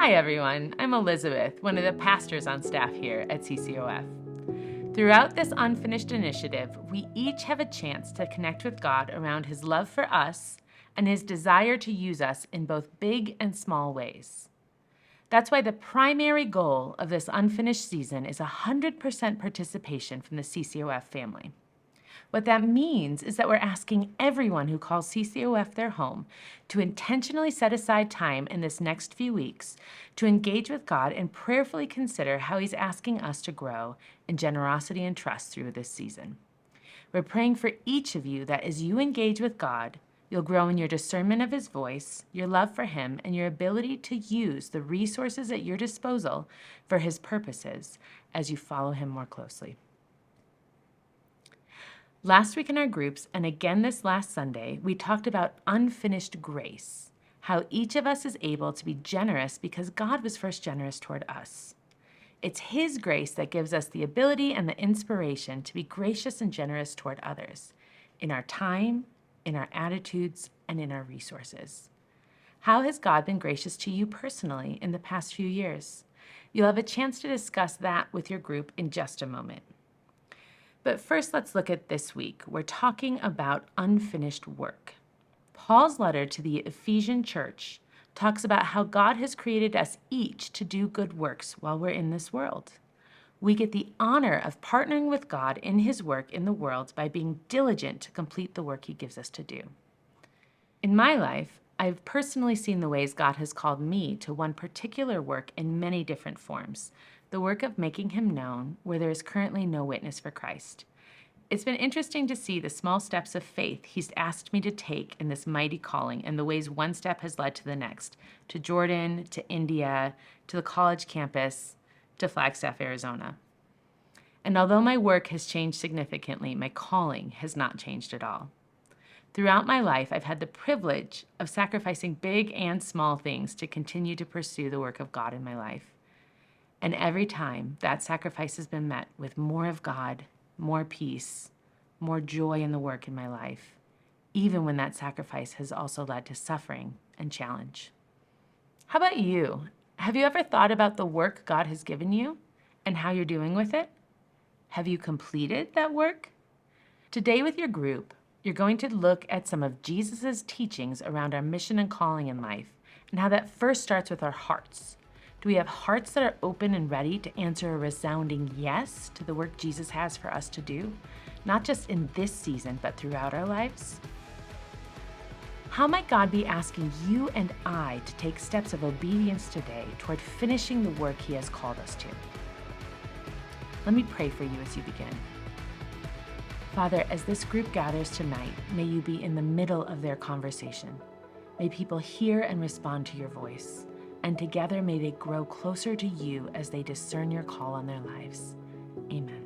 Hi everyone, I'm Elizabeth, one of the pastors on staff here at CCOF. Throughout this Unfinished initiative, we each have a chance to connect with God around His love for us and His desire to use us in both big and small ways. That's why the primary goal of this Unfinished season is 100% participation from the CCOF family. What that means is that we're asking everyone who calls CCOF their home to intentionally set aside time in this next few weeks to engage with God and prayerfully consider how He's asking us to grow in generosity and trust through this season. We're praying for each of you that as you engage with God, you'll grow in your discernment of His voice, your love for Him, and your ability to use the resources at your disposal for His purposes as you follow Him more closely. Last week in our groups, and again this last Sunday, we talked about unfinished grace, how each of us is able to be generous because God was first generous toward us. It's His grace that gives us the ability and the inspiration to be gracious and generous toward others, in our time, in our attitudes, and in our resources. How has God been gracious to you personally in the past few years? You'll have a chance to discuss that with your group in just a moment. But first, let's look at this week. We're talking about unfinished work. Paul's letter to the Ephesian church talks about how God has created us each to do good works while we're in this world. We get the honor of partnering with God in His work in the world by being diligent to complete the work He gives us to do. In my life, I've personally seen the ways God has called me to one particular work in many different forms, the work of making Him known where there is currently no witness for Christ. It's been interesting to see the small steps of faith He's asked me to take in this mighty calling and the ways one step has led to the next, to Jordan, to India, to the college campus, to Flagstaff, Arizona. And although my work has changed significantly, my calling has not changed at all. Throughout my life, I've had the privilege of sacrificing big and small things to continue to pursue the work of God in my life. And every time, that sacrifice has been met with more of God, more peace, more joy in the work in my life, even when that sacrifice has also led to suffering and challenge. How about you? Have you ever thought about the work God has given you and how you're doing with it? Have you completed that work? Today with your group, you're going to look at some of Jesus' teachings around our mission and calling in life and how that first starts with our hearts. Do we have hearts that are open and ready to answer a resounding yes to the work Jesus has for us to do, not just in this season, but throughout our lives? How might God be asking you and I to take steps of obedience today toward finishing the work He has called us to? Let me pray for you as you begin. Father, as this group gathers tonight, may you be in the middle of their conversation. May people hear and respond to your voice, and together may they grow closer to you as they discern your call on their lives. Amen.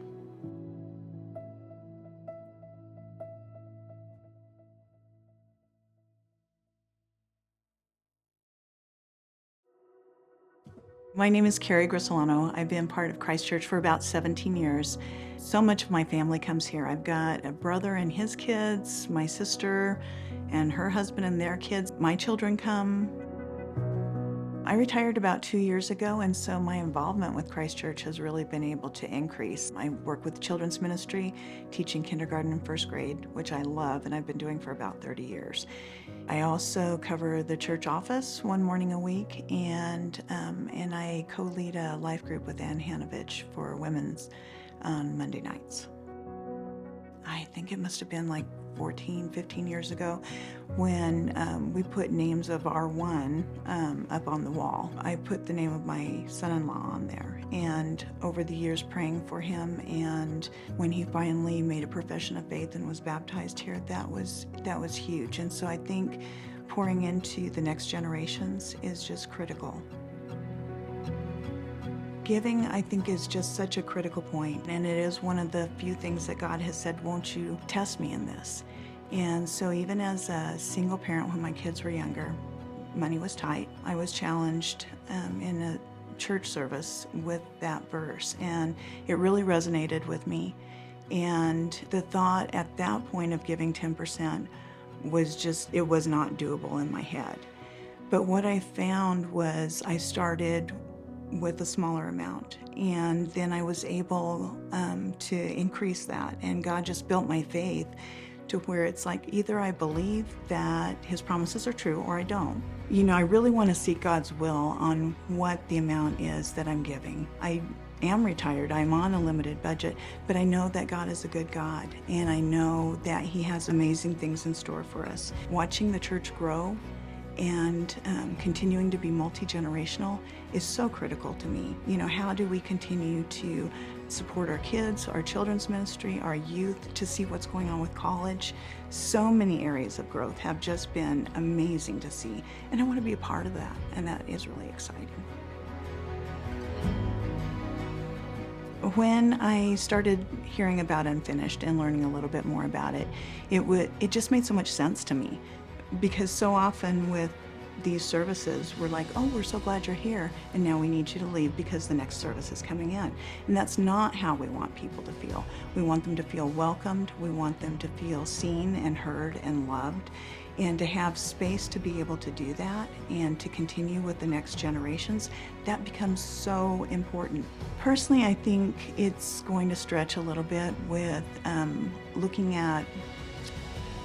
My name is Carrie Grisolano. I've been part of Christ Church for about 17 years. So much of my family comes here. I've got a brother and his kids, my sister and her husband and their kids. My children come. I retired about 2 years ago, and so my involvement with Christ Church has really been able to increase. I work with children's ministry, teaching kindergarten and first grade, which I love, and I've been doing for about 30 years. I also cover the church office one morning a week, and I co-lead a life group with Ann Hanovich for women's on Monday nights. I think it must have been like 14, 15 years ago when we put names of our one up on the wall. I put the name of my son-in-law on there, and over the years praying for him, and when he finally made a profession of faith and was baptized here, that was huge. And so I think pouring into the next generations is just critical. Giving, I think, is just such a critical point, and it is one of the few things that God has said, won't you test me in this? And so even as a single parent when my kids were younger, money was tight. I was challenged in a church service with that verse, and it really resonated with me. And the thought at that point of giving 10% was just, it was not doable in my head. But what I found was I started with a smaller amount, and then I was able to increase that, and God just built my faith to where it's like either I believe that his promises are true or I don't. I really want to seek God's will on what the amount is that I'm giving. I am retired, I'm on a limited budget, but I know that God is a good God, and I know that he has amazing things in store for us. Watching the church grow and continuing to be multi-generational is so critical to me. How do we continue to support our kids, our children's ministry, our youth, to see what's going on with college? So many areas of growth have just been amazing to see, and I want to be a part of that, and that is really exciting. When I started hearing about Unfinished and learning a little bit more about it, it just made so much sense to me. Because so often with these services, we're like, oh, we're so glad you're here, and now we need you to leave because the next service is coming in. And that's not how we want people to feel. We want them to feel welcomed. We want them to feel seen and heard and loved, and to have space to be able to do that and to continue with the next generations. That becomes so important. Personally, I think it's going to stretch a little bit with looking at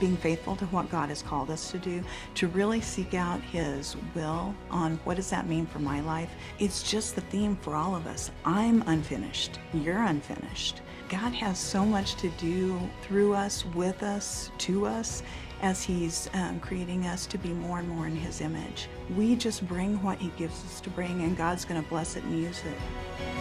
being faithful to what God has called us to do, to really seek out his will on what does that mean for my life. It's just the theme for all of us. I'm unfinished. You're unfinished. God has so much to do through us, with us, to us, as he's creating us to be more and more in his image. We just bring what he gives us to bring, and God's going to bless it and use it.